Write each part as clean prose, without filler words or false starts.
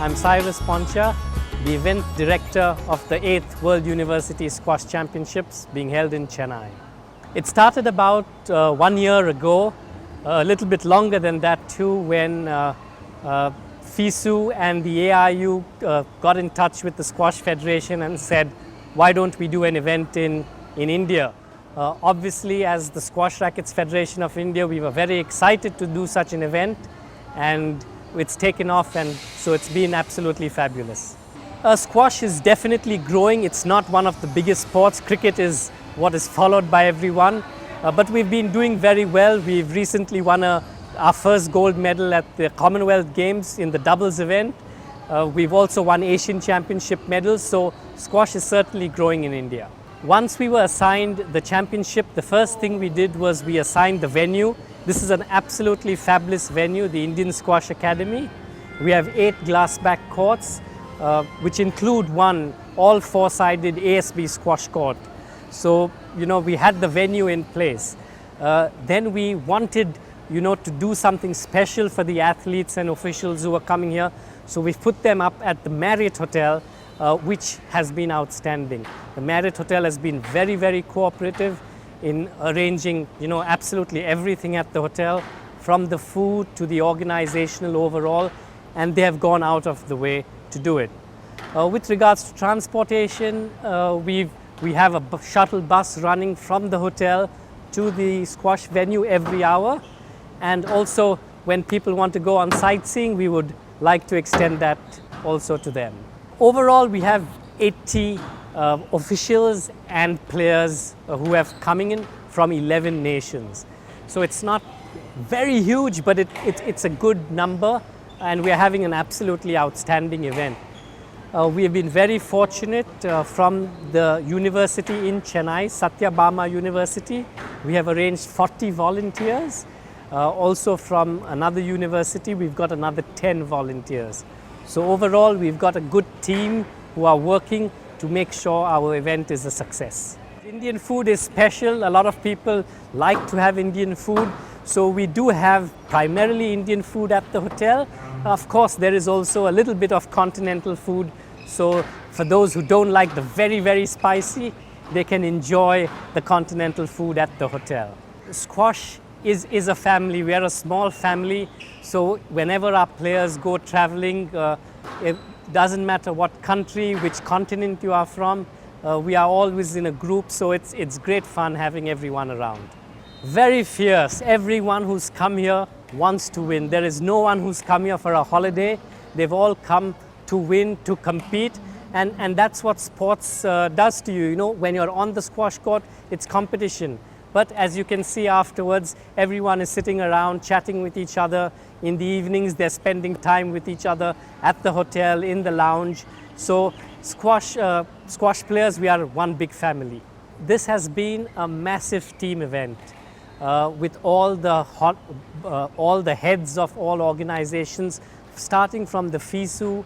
I'm Cyrus Poncha, the event director of the 8th World University Squash Championships being held in Chennai. It started about 1 year ago, a little bit longer than that too, when FISU and the AIU got in touch with the Squash Federation and said, why don't we do an event in India? Obviously, as the Squash Rackets Federation of India, we were very excited to do such an event, and it's taken off, and so it's been absolutely fabulous. Squash is definitely growing. It's not one of the biggest sports. Cricket is what is followed by everyone, but we've been doing very well. We've recently won our first gold medal at the Commonwealth Games in the doubles event. We've also won Asian Championship medals, so squash is certainly growing in India. Once we were assigned the championship, the first thing we did was we assigned the venue. This is an absolutely fabulous venue, the Indian Squash Academy. We have 8 glass-back courts, which include one all 4-sided ASB squash court. So, we had the venue in place. Then we wanted, to do something special for the athletes and officials who are coming here. So we've put them up at the Marriott Hotel, which has been outstanding. The Marriott Hotel has been very, very cooperative in arranging, absolutely everything at the hotel, from the food to the organizational overall, and they have gone out of the way to do it. With regards to transportation, we have a shuttle bus running from the hotel to the squash venue every hour, and also when people want to go on sightseeing, we would like to extend that also to them. Overall, we have 80 officials and players who have coming in from 11 nations. So it's not very huge, but it's a good number, and we are having an absolutely outstanding event. We have been very fortunate from the university in Chennai, Satyabama University. We have arranged 40 volunteers. Also from another university, we've got another 10 volunteers. So overall, we've got a good team who are working to make sure our event is a success. Indian food is special. A lot of people like to have Indian food. So we do have primarily Indian food at the hotel. Of course, there is also a little bit of continental food. So for those who don't like the very, very spicy, they can enjoy the continental food at the hotel. Squash is a family. We are a small family, so whenever our players go traveling, it doesn't matter what country, which continent you are from, we are always in a group, so it's great fun having everyone around. Very fierce. Everyone who's come here wants to win. There is no one who's come here for a holiday. They've all come to win, to compete, and that's what sports does to you. When you're on the squash court, it's competition. But as you can see afterwards, everyone is sitting around chatting with each other. In the evenings, they're spending time with each other at the hotel, in the lounge. So squash players, we are one big family. This has been a massive team event with all the heads of all organizations, starting from the FISU.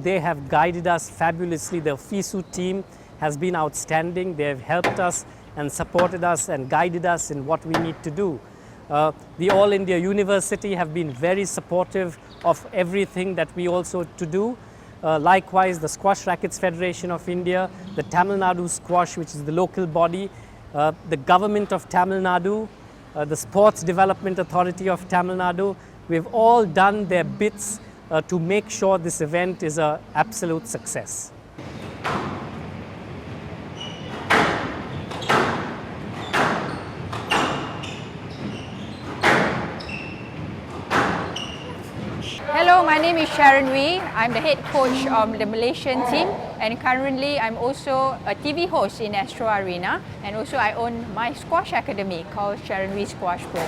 They have guided us fabulously. The FISU team has been outstanding. They have helped us and supported us and guided us in what we need to do. The All India University have been very supportive of everything that we also to do. Likewise, the Squash Rackets Federation of India, the Tamil Nadu Squash, which is the local body, the government of Tamil Nadu, the Sports Development Authority of Tamil Nadu, we've all done their bits to make sure this event is an absolute success. Hello, my name is Sharon Wee. I'm the head coach of the Malaysian team, and currently I'm also a TV host in Astro Arena, and also I own my squash academy called Sharon Wee Squash Pro.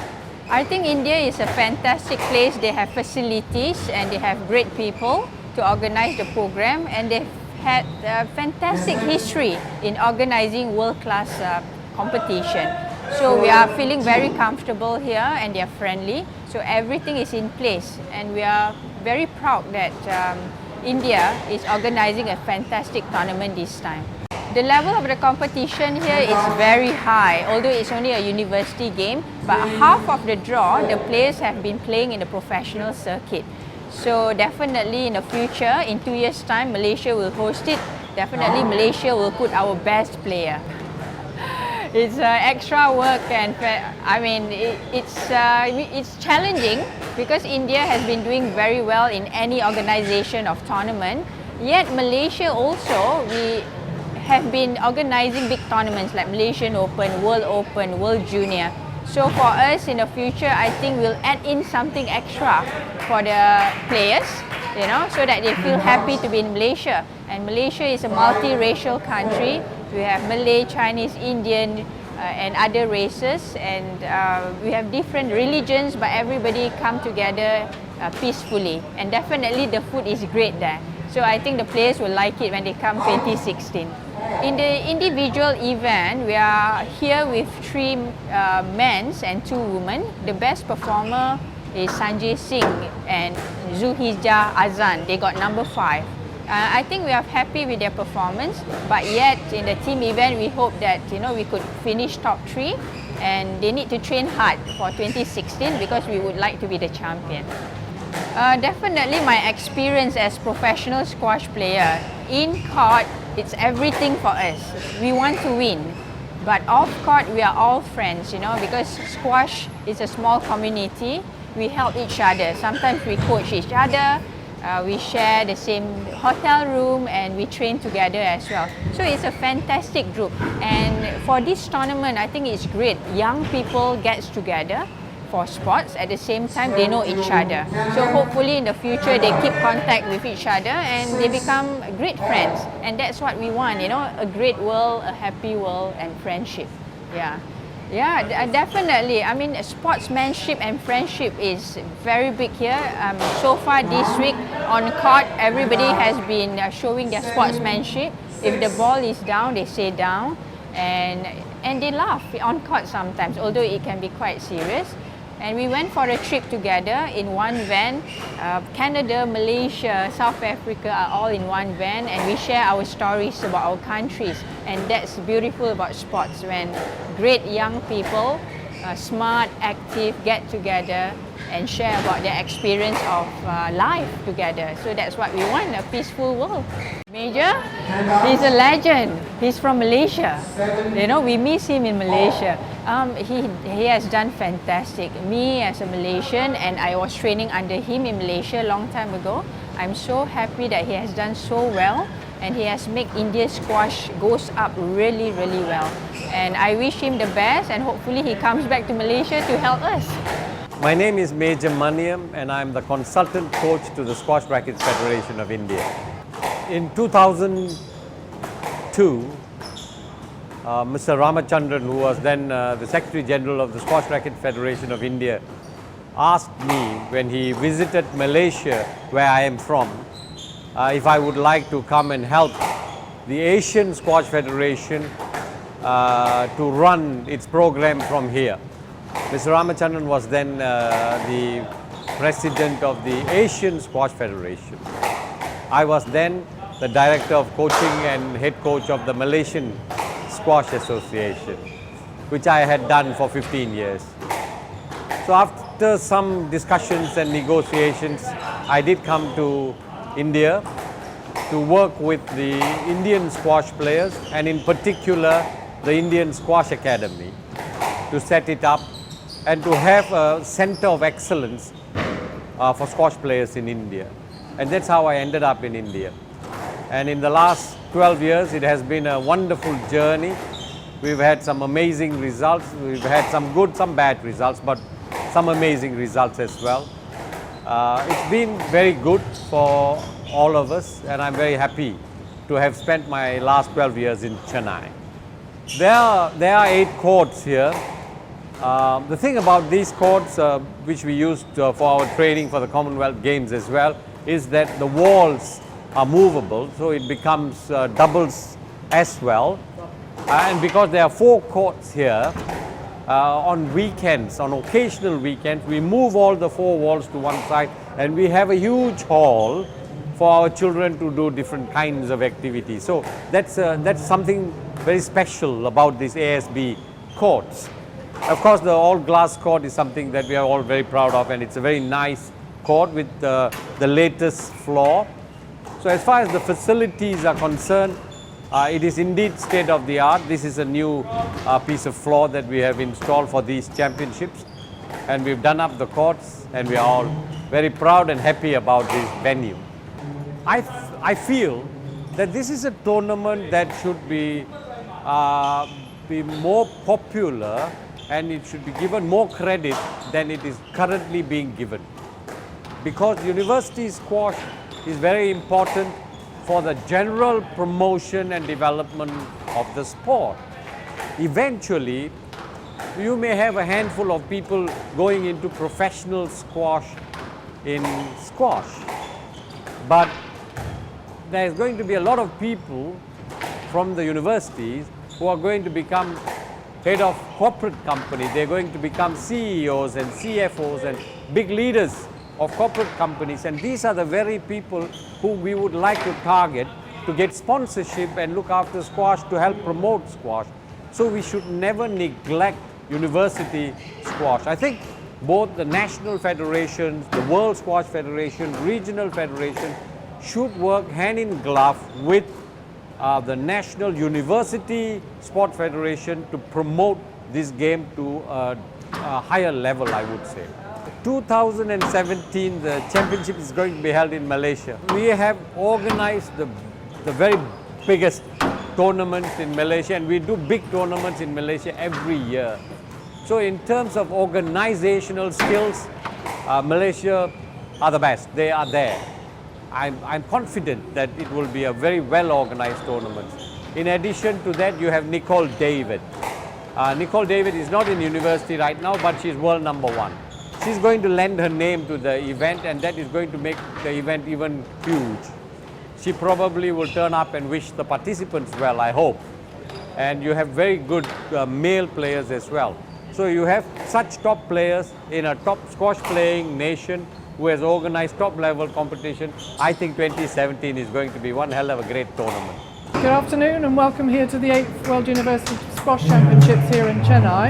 I think India is a fantastic place. They have facilities and they have great people to organize the program, and they've had a fantastic history in organizing world-class competition. So we are feeling very comfortable here, and they are friendly. So everything is in place, and we are very proud that India is organizing a fantastic tournament this time. The level of the competition here is very high, although it's only a university game, but half of the draw, the players have been playing in the professional circuit. So definitely in the future, in 2 years' time, Malaysia will host it. Definitely Malaysia will put our best player. It's extra work and it's challenging because India has been doing very well in any organisation of tournament. Yet Malaysia also, we have been organising big tournaments like Malaysian Open, World Junior. So for us in the future, I think we'll add in something extra for the players, you know, so that they feel happy to be in Malaysia. And Malaysia is a multiracial country. We have Malay, Chinese, Indian, and other races, and we have different religions, but everybody come together peacefully. And definitely the food is great there. So I think the players will like it when they come 2016. In the individual event, we are here with 3 men and 2 women. The best performer is Sanjay Singh and Zuhijah Azan. They got number 5. I think we are happy with their performance, but yet in the team event, we hope that we could finish top 3, and they need to train hard for 2016 because we would like to be the champion. Definitely my experience as professional squash player. In court, it's everything for us. We want to win. But off court, we are all friends, because squash is a small community. We help each other. Sometimes we coach each other. We share the same hotel room and we train together as well. So it's a fantastic group. And for this tournament, I think it's great. Young people gets together for sports. At the same time, they know each other. So hopefully in the future, they keep contact with each other and they become great friends. And that's what we want, a great world, a happy world and friendship. Yeah, definitely. I mean, sportsmanship and friendship is very big here. So far this week on court, everybody has been showing their sportsmanship. If the ball is down, they say down, and they laugh on court sometimes, although it can be quite serious. And we went for a trip together in one van. Canada, Malaysia, South Africa are all in one van, and we share our stories about our countries. And that's beautiful about sports, when great young people, smart, active, get together and share about their experience of life together. So that's what we want, a peaceful world. Major, he's a legend. He's from Malaysia. We miss him in Malaysia. He has done fantastic. Me as a Malaysian, and I was training under him in Malaysia a long time ago. I'm so happy that he has done so well, and he has made India squash goes up really, really well. And I wish him the best, and hopefully he comes back to Malaysia to help us. My name is Major Maniam, and I'm the consultant coach to the Squash Rackets Federation of India. In 2002, Mr. Ramachandran, who was then the Secretary General of the Squash Racket Federation of India, asked me when he visited Malaysia, where I am from, if I would like to come and help the Asian Squash Federation to run its program from here. Mr. Ramachandran was then the President of the Asian Squash Federation. I was then the Director of Coaching and Head Coach of the Malaysian Squash Association, which I had done for 15 years. So after some discussions and negotiations, I did come to India to work with the Indian squash players, and in particular the Indian Squash Academy, to set it up and to have a center of excellence for squash players in India. And that's how I ended up in India. And in the last 12 years, it has been a wonderful journey. We've had some amazing results. We've had some good, some bad results, but some amazing results as well. It's been very good for all of us, and I'm very happy to have spent my last 12 years in Chennai. There are 8 courts here. The thing about these courts, which we used for our training for the Commonwealth Games as well, is that the walls are movable, so it becomes doubles as well. And because there are 4 courts here, on weekends, on occasional weekends, we move all the 4 walls to one side, and we have a huge hall for our children to do different kinds of activities. So that's something very special about these ASB courts. Of course, the all glass court is something that we are all very proud of, and it's a very nice court with the latest floor. So as far as the facilities are concerned, it is indeed state of the art. This is a new piece of floor that we have installed for these championships, and we've done up the courts, and we are all very proud and happy about this venue. I feel that this is a tournament that should be more popular, and it should be given more credit than it is currently being given. Because university squash is very important for the general promotion and development of the sport. Eventually, you may have a handful of people going into professional squash in squash, but there's going to be a lot of people from the universities who are going to become head of corporate companies. They're going to become CEOs and CFOs and big leaders of corporate companies, and these are the very people who we would like to target to get sponsorship and look after squash, to help promote squash. So we should never neglect university squash. I think both the national federations, the World Squash Federation, regional federation should work hand in glove with the National University Sport Federation to promote this game to a higher level, I would say. 2017, the championship is going to be held in Malaysia. We have organized the very biggest tournaments in Malaysia, and we do big tournaments in Malaysia every year. So in terms of organizational skills, Malaysia are the best. They are there. I'm confident that it will be a very well organized tournament. In addition to that, you have Nicole David. Nicole David is not in university right now, but she's world #1. She's going to lend her name to the event, and that is going to make the event even huge. She probably will turn up and wish the participants well, I hope. And you have very good male players as well. So you have such top players in a top squash playing nation who has organized top level competition. I think 2017 is going to be one hell of a great tournament. Good afternoon and welcome here to the 8th World University Squash Championships here in Chennai.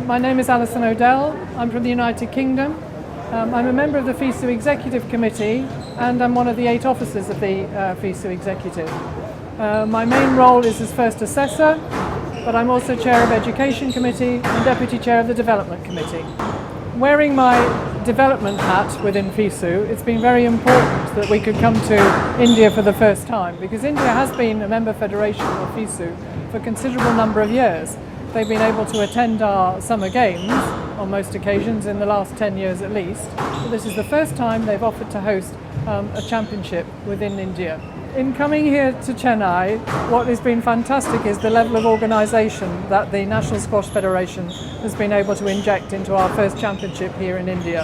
My name is Alison O'Dell. I'm from the United Kingdom. I'm a member of the FISU Executive Committee, and I'm one of the 8 officers of the FISU Executive. My main role is as first assessor, but I'm also chair of Education Committee and deputy chair of the Development Committee. Wearing my development hat within FISU, it's been very important that we could come to India for the first time, because India has been a member federation of FISU for a considerable number of years. They've been able to attend our summer games on most occasions in the last 10 years at least. But this is the first time they've offered to host a championship within India. In coming here to Chennai, what has been fantastic is the level of organisation that the National Squash Federation has been able to inject into our first championship here in India.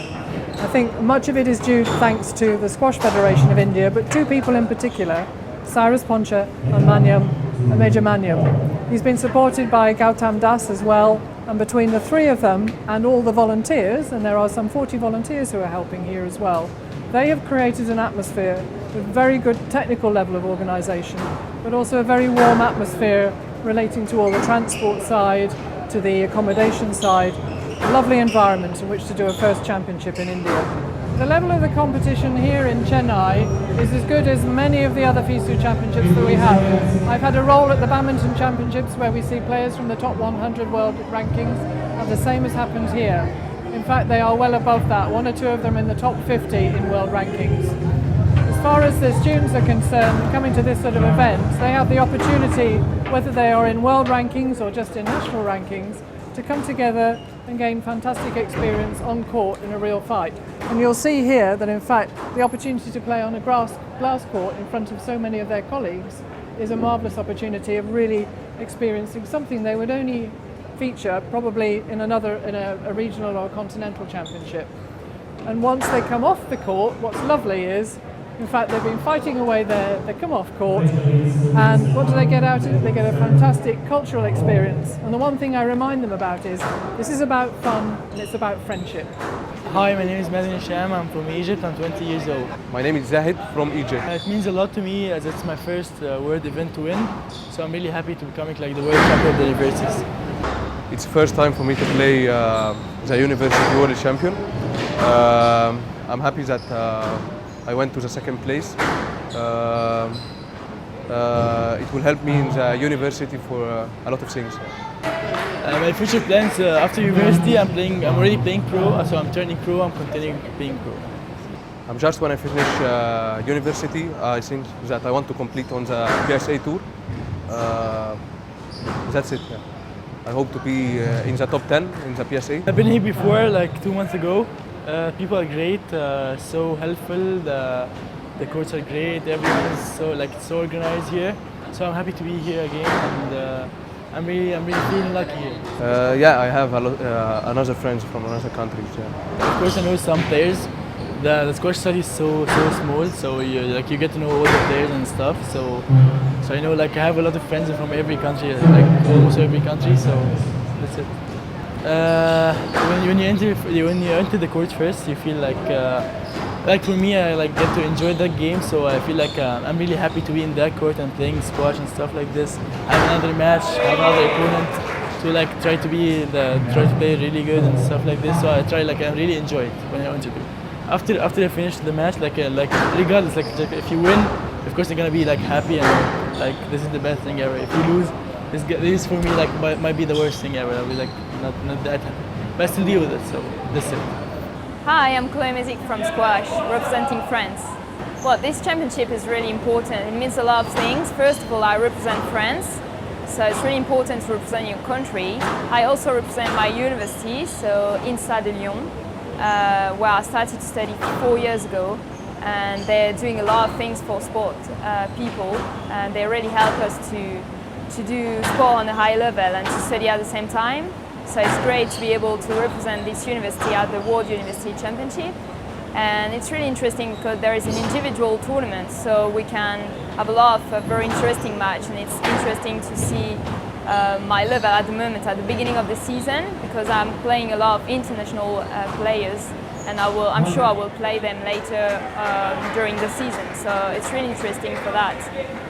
I think much of it is due thanks to the Squash Federation of India, but 2 people in particular, Cyrus Poncha and Major Manyam. He's been supported by Gautam Das as well, and between the 3 of them and all the volunteers, and there are some 40 volunteers who are helping here as well, they have created an atmosphere with very good technical level of organisation, but also a very warm atmosphere relating to all the transport side, to the accommodation side, a lovely environment in which to do a first championship in India. The level of the competition here in Chennai is as good as many of the other FISU championships that we have. I've had a role at the badminton championships where we see players from the top 100 world rankings, and the same has happened here. In fact, they are well above that, 1 or 2 of them in the top 50 in world rankings. As far as the students are concerned, coming to this sort of event, they have the opportunity, whether they are in world rankings or just in national rankings, to come together and gain fantastic experience on court in a real fight. And you'll see here that in fact the opportunity to play on a glass court in front of so many of their colleagues is a marvellous opportunity of really experiencing something they would only feature probably in a regional or a continental championship. And once they come off the court, what's lovely is, in fact, they've been fighting away there, they come off court, and what do they get out of it? They get a fantastic cultural experience. And the one thing I remind them about is, this is about fun and it's about friendship. Hi, my name is Mazen Sham. I'm from Egypt. I'm 20 years old. My name is Zahid from Egypt. It means a lot to me as it's my first world event to win. So I'm really happy to become like the world champion of the universities. It's the first time for me to play the University World Champion. I'm happy that I went to the second place. It will help me in the university for a lot of things. My future plans after university, I'm already playing pro, so I'm turning pro. I'm continuing playing pro. I'm just when I finish university, I think that I want to complete on the PSA tour. That's it. Yeah. I hope to be in the top 10 in the PSA. I've been here before, like 2 months ago. People are great, so helpful. The courts are great. Everyone is so organized here. So I'm happy to be here again, and I'm really feeling lucky here. Yeah, I have another friends from another countries. Yeah. Of course, I know some players. The squash study is so small, so you get to know all the players and stuff. So I know, like, I have a lot of friends from every country, like almost every country. So that's it. When you enter the court first, you feel like for me, I get to enjoy that game. So I feel like I'm really happy to be in that court and playing squash and stuff like this. Have another match, have another opponent to try to play really good and stuff like this. So I really enjoy it when I enter it. After I finish the match, regardless, if you win, of course you're gonna be happy and this is the best thing ever. If you lose, this for me might be the worst thing ever. I'll be not that happy, but I still deal with it. So that's it. Hi, I'm Chloé Mézic from Squash, representing France. Well, this championship is really important. It means a lot of things. First of all, I represent France, so it's really important to represent your country. I also represent my university, so INSA de Lyon, where I started to study 4 years ago, and they're doing a lot of things for sport people, and they really help us to do sport on a high level and to study at the same time. So it's great to be able to represent this university at the World University Championship. And it's really interesting because there is an individual tournament, so we can have a lot of very interesting match, and it's interesting to see my level at the moment at the beginning of the season, because I'm playing a lot of international players, and I'm sure I will play them later during the season. So it's really interesting for that.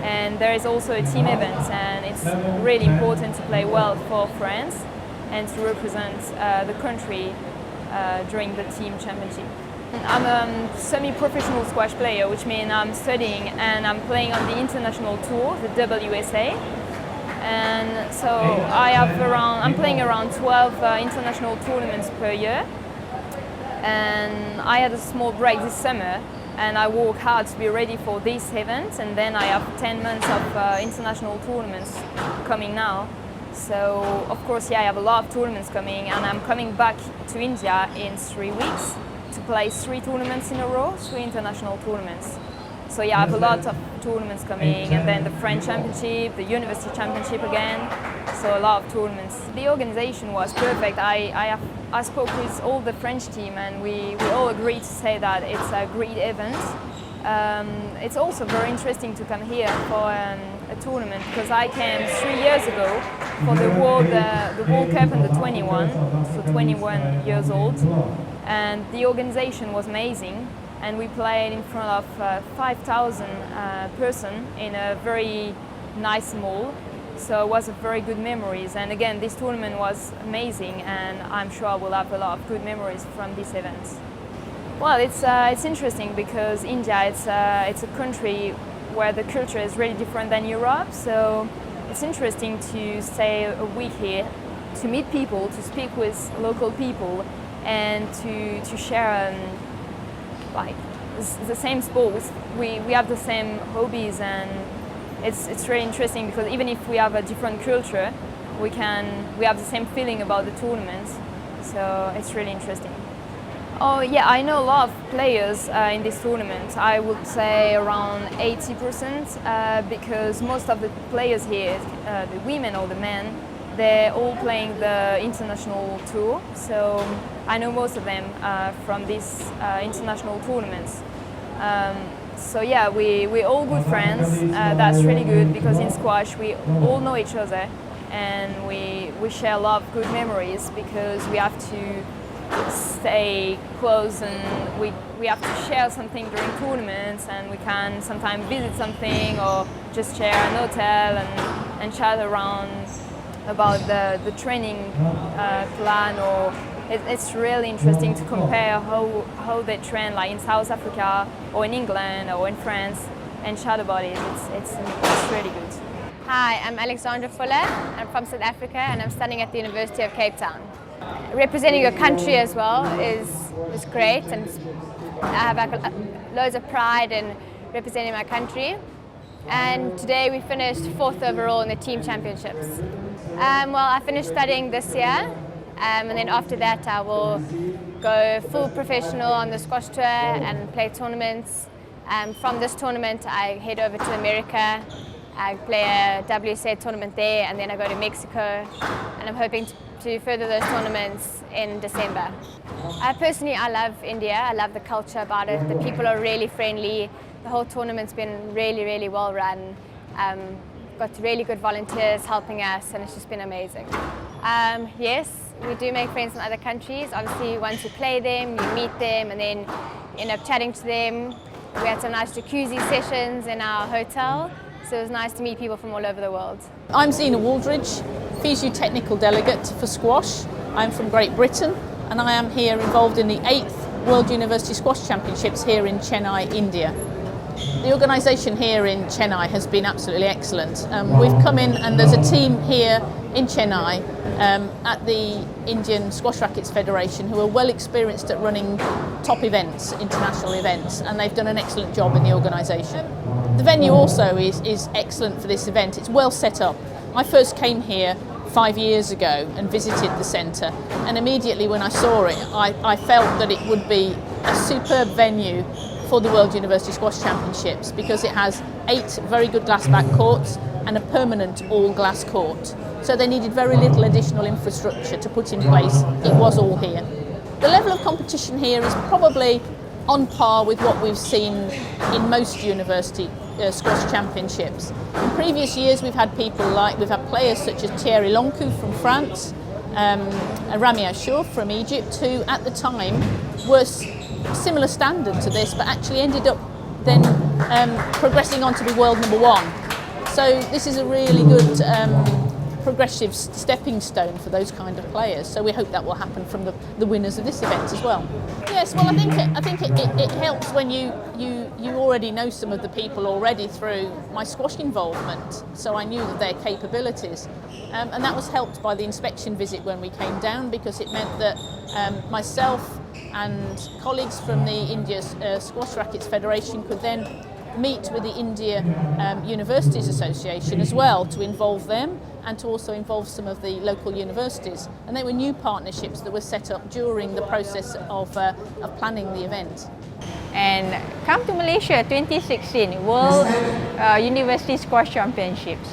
And there is also a team event, and it's really important to play well for France and to represent the country during the team championship. I'm a semi-professional squash player, which means I'm studying and I'm playing on the international tour, the WSA. And so I'm playing around 12 international tournaments per year. And I had a small break this summer, and I work hard to be ready for this event. And then I have 10 months of international tournaments coming now. So of course, yeah, I have a lot of tournaments coming, and I'm coming back to India in 3 weeks to play 3 tournaments in a row, 3 international tournaments. So yeah, I have a lot of tournaments coming, and then the French Championship, the University Championship again. So a lot of tournaments. The organization was perfect. I spoke with all the French team, and we all agreed to say that it's a great event. It's also very interesting to come here for a tournament, because I came 3 years ago for the World Cup under 21, so 21 years old, and the organization was amazing, and we played in front of 5,000 person in a very nice mall, so it was a very good memories. And again, this tournament was amazing, and I'm sure I will have a lot of good memories from this event. Well, it's interesting because India, it's a country where the culture is really different than Europe, so it's interesting to stay a week here, to meet people, to speak with local people, and to share the same sport. We have the same hobbies, and it's really interesting because even if we have a different culture, we have the same feeling about the tournament, so it's really interesting. Oh yeah, I know a lot of players in this tournament. I would say around 80%, because most of the players here, the women or the men, they're all playing the international tour. So I know most of them from these international tournaments. So yeah, we're all good friends. That's really good, because in squash we all know each other, and we share a lot of good memories, because we have to stay close, and we have to share something during tournaments, and we can sometimes visit something or just share an hotel and chat around about the training plan, or it's really interesting to compare how they train like in South Africa or in England or in France and shadow bodies. It's really good. Hi, I'm Alexandra Fuller. I'm from South Africa and I'm studying at the University of Cape Town. Representing your country as well is great, and I have loads of pride in representing my country. And today we finished 4th overall in the team championships. Well, I finished studying this year, and then after that I will go full professional on the squash tour and play tournaments. From this tournament I head over to America. I play a WSA tournament there, and then I go to Mexico, and I'm hoping to further those tournaments in December. Personally, I love India. I love the culture about it. The people are really friendly. The whole tournament's been really, really well run. Got really good volunteers helping us, and it's just been amazing. Yes, we do make friends in other countries. Obviously, once you play them, you meet them, and then end up chatting to them. We had some nice jacuzzi sessions in our hotel, so it was nice to meet people from all over the world. I'm Zena Waldridge, Physio Technical Delegate for Squash. I'm from Great Britain, and I am here involved in the 8th World University Squash Championships here in Chennai, India. The organisation here in Chennai has been absolutely excellent. We've come in and there's a team here in Chennai at the Indian Squash Rackets Federation who are well experienced at running top events, international events, and they've done an excellent job in the organisation. The venue also is excellent for this event. It's well set up. I first came here 5 years ago and visited the centre, and immediately when I saw it I felt that it would be a superb venue for the World University Squash Championships because it has 8 very good glass back courts and a permanent all glass court. So they needed very little additional infrastructure to put in place. It was all here. The level of competition here is probably on par with what we've seen in most university squash championships. In previous years we've had players such as Thierry Loncu from France, Rami Ashour from Egypt, who at the time were similar standard to this, but actually ended up then progressing on to be world number 1. So this is a really good progressive stepping stone for those kind of players. So we hope that will happen from the winners of this event as well. Yes, well, I think it helps when you already know some of the people already through my squash involvement. So I knew their capabilities, and that was helped by the inspection visit when we came down, because it meant that myself and colleagues from the India Squash Rackets Federation could then meet with the India Universities Association as well to involve them and to also involve some of the local universities. And they were new partnerships that were set up during the process of planning the event. And come to Malaysia 2016 World University Squash Championships.